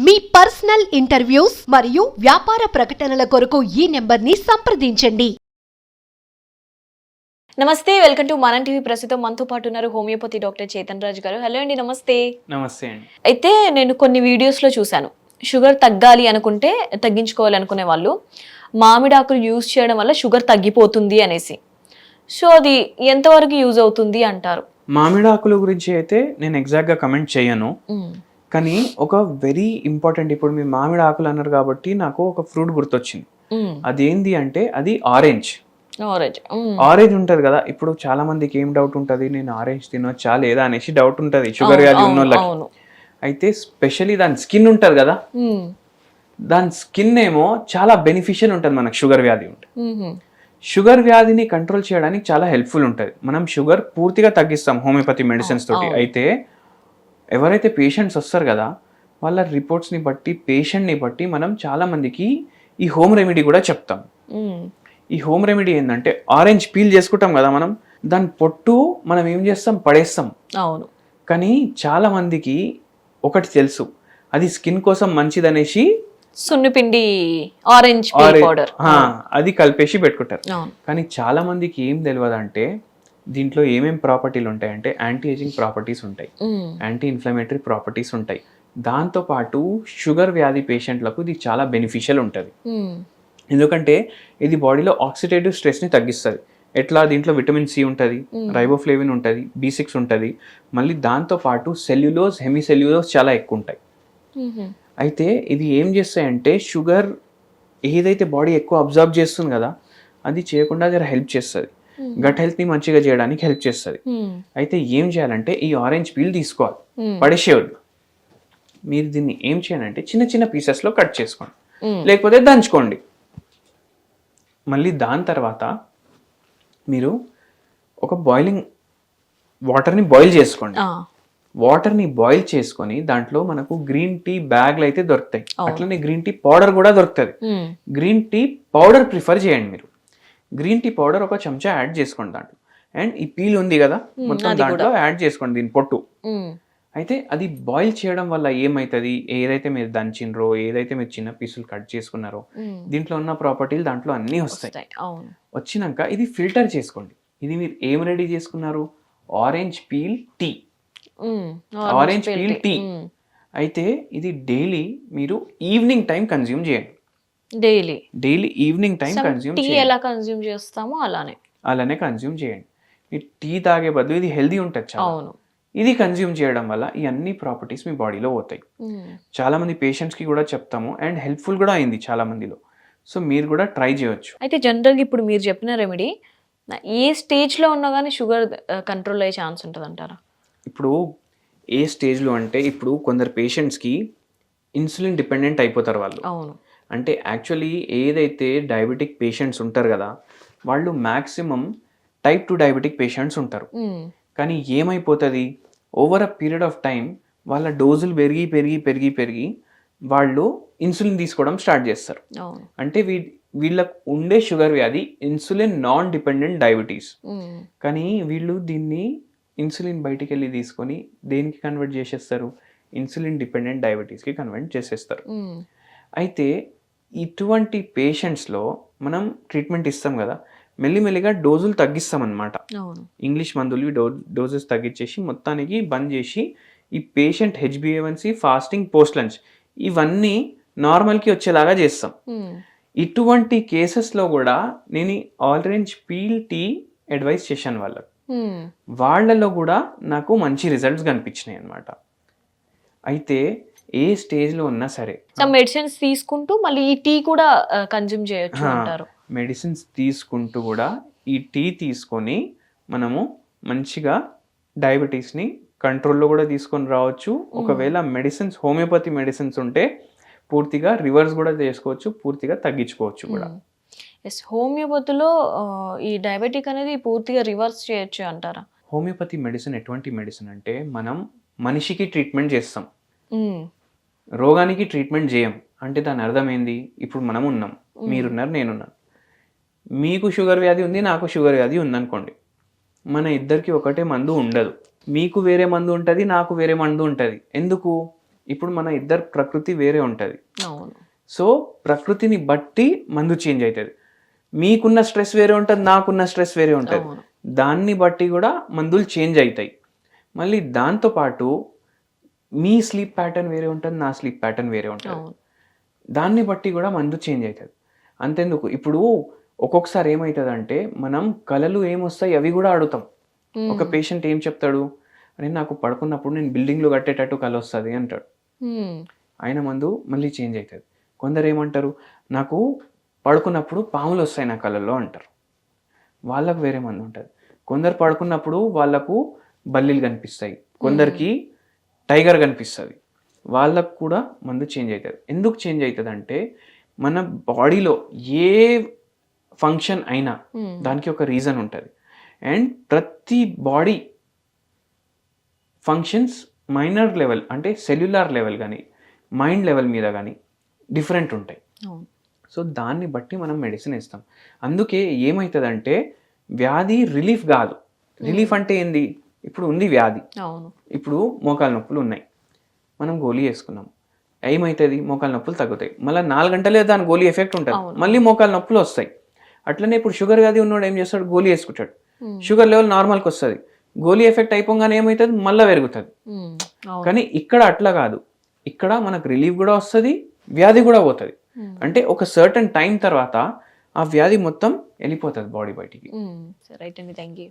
మీ personal interviews మరియు వ్యాపార ప్రకటనల కొరకు ఈ నెంబర్ని సంప్రదించండి. నమస్తే, వెల్కమ్ టు మనం టీవీ. ప్రస్తుతం మనతో పాటు ఉన్నారు హోమియోపతి డాక్టర్ చేతన్ రాజ్ గారు. హలో అండి, నమస్తే. నమస్తే అండి. అయితే నేను కొన్ని వీడియోస్లో చూశాను, షుగర్ తగ్గాలి అనుకుంటే, తగ్గించుకోవాలి అనుకునే వాళ్ళు మామిడాకులు యూజ్ చేయడం వల్ల షుగర్ తగ్గిపోతుంది అనేసి. సో అది ఎంతవరకు యూజ్ అవుతుంది అంటారు? మామిడాకుల గురించి అయితే నేను ఎగ్జాక్ట్గా కమెంట్ చేయను, కానీ ఒక వెరీ ఇంపార్టెంట్, ఇప్పుడు మీరు మామిడి ఆకులు అన్నారు కాబట్టి నాకు ఒక ఫ్రూట్ గుర్తొచ్చింది. అదేంటి అంటే అది ఆరెంజ్. ఆరెంజ్ ఉంటది కదా, ఇప్పుడు చాలా మందికి ఏం డౌట్ ఉంటది, నేను ఆరెంజ్ తినొచ్చా లేదా అనేసి డౌట్ ఉంటది షుగర్ వ్యాధి ఉన్న వాళ్ళకి. అయితే స్పెషల్లీ దాని స్కిన్ ఉంటది కదా, దాని స్కిన్ ఏమో చాలా బెనిఫిషియల్ ఉంటుంది మనకు షుగర్ వ్యాధి ఉంటే. షుగర్ వ్యాధిని కంట్రోల్ చేయడానికి చాలా హెల్ప్ఫుల్ ఉంటుంది. మనం షుగర్ పూర్తిగా తగ్గిస్తాం హోమియోపతి మెడిసిన్స్ తోటి. అయితే ఎవరైతే పేషెంట్స్ వస్తారు కదా, వాళ్ళ రిపోర్ట్స్ని బట్టి, పేషెంట్ని బట్టి మనం చాలా మందికి ఈ హోమ్ రెమెడీ కూడా చెప్తాం. ఈ హోమ్ రెమెడీ ఏంటంటే, ఆరెంజ్ పీల్ చేసుకుంటాం కదా మనం, దాని పొట్టు మనం ఏం చేస్తాం, పడేస్తాం. అవును. కానీ చాలా మందికి ఒకటి తెలుసు, అది స్కిన్ కోసం మంచిదనేసి సున్నిపిండి ఆరెంజ్ పౌడర్ అది కలిపేసి పెట్టుకుంటారు. కానీ చాలా మందికి ఏం తెలియదు అంటే, దీంట్లో ఏమేమి ప్రాపర్టీలు ఉంటాయంటే, యాంటీ ఏజింగ్ ప్రాపర్టీస్ ఉంటాయి, యాంటీ ఇన్ఫ్లమేటరీ ప్రాపర్టీస్ ఉంటాయి. దాంతోపాటు షుగర్ వ్యాధి పేషెంట్లకు ఇది చాలా బెనిఫిషియల్ ఉంటుంది. ఎందుకంటే ఇది బాడీలో ఆక్సిడేటివ్ స్ట్రెస్ని తగ్గిస్తుంది. ఎట్లా, దీంట్లో విటమిన్ సి ఉంటుంది, రైబోఫ్లేవిన్ ఉంటుంది, B6 ఉంటుంది, మళ్ళీ దాంతోపాటు సెల్యులోజ్, హెమిసెల్యులోజ్ చాలా ఎక్కువ ఉంటాయి. అయితే ఇది ఏం చేస్తాయంటే, షుగర్ ఏదైతే బాడీ ఎక్కువ అబ్జర్వ్ చేస్తుంది కదా, అది చేయకుండా జర హెల్ప్ చేస్తుంది, గట్ హెల్త్ని మంచిగా చేయడానికి హెల్ప్ చేస్తుంది. అయితే ఏం చేయాలంటే, ఈ ఆరెంజ్ పీల్ తీసుకోవాలి, పడేసేవద్దు. మీరు దీన్ని ఏం చేయాలంటే చిన్న చిన్న పీసెస్లో కట్ చేసుకోండి, లేకపోతే దంచుకోండి. మళ్ళీ దాని తర్వాత మీరు ఒక బాయిలింగ్ వాటర్ని బాయిల్ చేసుకోండి. వాటర్ని బాయిల్ చేసుకొని దాంట్లో మనకు గ్రీన్ టీ బ్యాగ్లు అయితే దొరుకుతాయి, అట్లనే గ్రీన్ టీ పౌడర్ కూడా దొరుకుతుంది. గ్రీన్ టీ పౌడర్ ప్రిఫర్ చేయండి మీరు. గ్రీన్ టీ పౌడర్ ఒక చెంచా యాడ్ చేసుకోండి దాంట్లో. అండ్ ఈ పీల్ ఉంది కదా మొత్తం దాంట్లో యాడ్ చేసుకోండి, దీని పొట్టు. అయితే అది బాయిల్ చేయడం వల్ల ఏమవుతుంది, ఏదైతే మీరు దంచినరో, ఏదైతే మీరు చిన్న పీసులు కట్ చేసుకున్నారో, దీంట్లో ఉన్న ప్రాపర్టీలు దాంట్లో అన్నీ వస్తాయి. వచ్చినాక ఇది ఫిల్టర్ చేసుకోండి. ఇది మీరు ఏం రెడీ చేసుకున్నారు, orange peel tea. Orange peel tea. అయితే ఇది డైలీ మీరు ఈవినింగ్ టైం కన్జ్యూమ్ చేయండి. డైలీ ఈవినింగ్ టైం కన్జ్యూమ్ చేయండి. ఎలా కన్జ్యూమ్ చేస్తామో అలానే కన్జ్యూమ్ చేయండి. మీరు టీ తాగే బదులు ఇది హెల్దీ ఉంటుంది చాలా. ఇది కన్జ్యూమ్ చేయడం వల్ల ఈ అన్ని ప్రాపర్టీస్ మీ బాడీలో పోతాయి. చాలా మంది పేషెంట్స్కి కూడా చెప్తాము, అండ్ హెల్ప్ఫుల్ కూడా అయింది చాలా మందిలో. సో మీరు కూడా ట్రై చేయొచ్చు. అయితే జనరల్గా ఇప్పుడు మీరు చెప్పిన రెమెడీ ఏ స్టేజ్లో ఉన్నా కానీ షుగర్ కంట్రోల్ అయ్యే ఛాన్స్ ఉంటుంది అంటారా? ఇప్పుడు ఏ స్టేజ్లో అంటే, ఇప్పుడు కొందరు పేషెంట్స్కి ఇన్సులిన్ డిపెండెంట్ అయిపోతారు వాళ్ళు. అవును. అంటే యాక్చువల్లీ ఏదైతే డయాబెటిక్ పేషెంట్స్ ఉంటారు కదా, వాళ్ళు మ్యాక్సిమం టైప్ 2 డయాబెటిక్ పేషెంట్స్ ఉంటారు. కానీ ఏమైపోతుంది, over a period of time వాళ్ళ డోజులు పెరిగి పెరిగి పెరిగి పెరిగి వాళ్ళు ఇన్సులిన్ తీసుకోవడం స్టార్ట్ చేస్తారు. అంటే వీళ్ళకు ఉండే షుగర్ వ్యాధి ఇన్సులిన్ నాన్ డిపెండెంట్ డయాబెటీస్. కానీ వీళ్ళు దీన్ని ఇన్సులిన్ బయటికి వెళ్ళి తీసుకొని దేనికి కన్వర్ట్ చేసేస్తారు, ఇన్సులిన్ డిపెండెంట్ డయాబెటీస్కి కన్వర్ట్ చేసేస్తారు. అయితే ఇటువంటి పేషెంట్స్లో మనం ట్రీట్మెంట్ ఇస్తాం కదా, మెల్లిమెల్లిగా డోజులు తగ్గిస్తాం అన్నమాట. ఇంగ్లీష్ మందులు డోసెస్ తగ్గించేసి మొత్తానికి బంద్ చేసి, ఈ patient HbA1c, fasting, post lunch ఇవన్నీ నార్మల్కి వచ్చేలాగా చేస్తాం. ఇటువంటి కేసెస్లో కూడా నేను ఆరెంజ్ పీల్ టీ అడ్వైస్ చేశాను వాళ్ళలో కూడా నాకు మంచి రిజల్ట్స్ కనిపించినాయి అన్నమాట. అయితే ఏ స్టేజ్లో ఉన్నా సరే మెడిసిన్స్ తీసుకుంటూ మళ్ళీ ఈ టీ కూడా కన్జ్యూమ్ చేయొచ్చు అంటారు. మెడిసిన్స్ తీసుకుంటూ కూడా ఈ టీ తీసుకొని మనము మంచిగా డయాబెటీస్ని కంట్రోల్లో కూడా తీసుకొని రావచ్చు. ఒకవేళ మెడిసిన్స్, హోమియోపతి మెడిసిన్స్ ఉంటే పూర్తిగా రివర్స్ కూడా చేసుకోవచ్చు, పూర్తిగా తగ్గించుకోవచ్చు కూడా. హోమియోపతిలో ఈ డయాబెటిక్ అనేది పూర్తిగా రివర్స్ చేయొచ్చు అంటారా? హోమియోపతి మెడిసిన్ ఎటువంటి మెడిసిన్ అంటే, మనం మనిషికి ట్రీట్మెంట్ చేస్తాం, రోగానికి ట్రీట్మెంట్ చేయం. అంటే దాని అర్థం ఏంది, ఇప్పుడు మనం ఉన్నాం, మీరున్నారు, నేనున్నాను, మీకు షుగర్ వ్యాధి ఉంది, నాకు షుగర్ వ్యాధి ఉందనుకోండి, మన ఇద్దరికి ఒకటే మందు ఉండదు. మీకు వేరే మందు ఉంటుంది, నాకు వేరే మందు ఉంటుంది. ఎందుకు? ఇప్పుడు మన ఇద్దరు ప్రకృతి వేరే ఉంటుంది. అవును. సో ప్రకృతిని బట్టి మందు చేంజ్ అవుతుంది. మీకున్న స్ట్రెస్ వేరే ఉంటుంది, నాకున్న స్ట్రెస్ వేరే ఉంటుంది. అవును. దాన్ని బట్టి కూడా మందులు చేంజ్ అవుతాయి. మళ్ళీ దాంతోపాటు మీ స్లీప్ ప్యాటర్న్ వేరే ఉంటుంది, నా స్లీప్ ప్యాటర్న్ వేరే ఉంటుంది. అవును. దాన్ని బట్టి కూడా మందు చేంజ్ అవుతుంది. అంతెందుకు, ఇప్పుడు ఒక్కొక్కసారి ఏమవుతుంది అంటే మనం కళలు ఏమొస్తాయి అవి కూడా అడుగుతాం. ఒక పేషెంట్ ఏం చెప్తాడు, అరే నాకు పడుకున్నప్పుడు నేను బిల్డింగ్లు కట్టేటట్టు కళ వస్తుంది అంటాడు. ఆయన మందు మళ్ళీ చేంజ్ అవుతుంది. కొందరు ఏమంటారు, నాకు పడుకున్నప్పుడు పాములు వస్తాయి నా కళల్లో అంటారు. వాళ్ళకు వేరే మందు ఉంటుంది. కొందరు పడుకున్నప్పుడు వాళ్ళకు బల్లీలు కనిపిస్తాయి, కొందరికి టైగర్ కనిపిస్తుంది, వాళ్ళకు కూడా మందు చేంజ్ అవుతుంది. ఎందుకు చేంజ్ అవుతుంది అంటే మన బాడీలో ఏ ఫంక్షన్ అయినా దానికి ఒక రీజన్ ఉంటుంది. అండ్ ప్రతి బాడీ ఫంక్షన్స్ మైనర్ లెవెల్ అంటే సెల్యులార్ లెవెల్ కానీ మైండ్ లెవెల్ మీద కానీ డిఫరెంట్ ఉంటాయి. సో దాన్ని బట్టి మనం మెడిసిన్ ఇస్తాం. అందుకే ఏమవుతుందంటే వ్యాధి రిలీఫ్ కాదు. రిలీఫ్ అంటే ఏంది, ఇప్పుడు ఉంది వ్యాధి, ఇప్పుడు మోకాలు నొప్పులు ఉన్నాయి, మనం గోళీ వేసుకున్నాం, ఏమవుతుంది మోకాలు నొప్పులు తగ్గుతాయి. మళ్ళీ 4 గంటలే దాని గోళీ ఎఫెక్ట్ ఉంటుంది, మళ్ళీ మోకాలు నొప్పులు వస్తాయి. అట్లనే ఇప్పుడు షుగర్ వ్యాధి ఉన్నోడు ఏం చేస్తాడు, గోళీ వేసుకుంటాడు, షుగర్ లెవెల్ నార్మల్కి వస్తుంది, గోళీ ఎఫెక్ట్ అయిపోగానే ఏమవుతుంది మళ్ళీ పెరుగుతుంది. కానీ ఇక్కడ అట్లా కాదు, ఇక్కడ మనకు రిలీఫ్ కూడా వస్తుంది, వ్యాధి కూడా పోతుంది. అంటే ఒక సర్టన్ టైం తర్వాత ఆ వ్యాధి మొత్తం వెళ్ళిపోతుంది బాడీ బయటికి. రైట్ అండి, థ్యాంక్ యూ.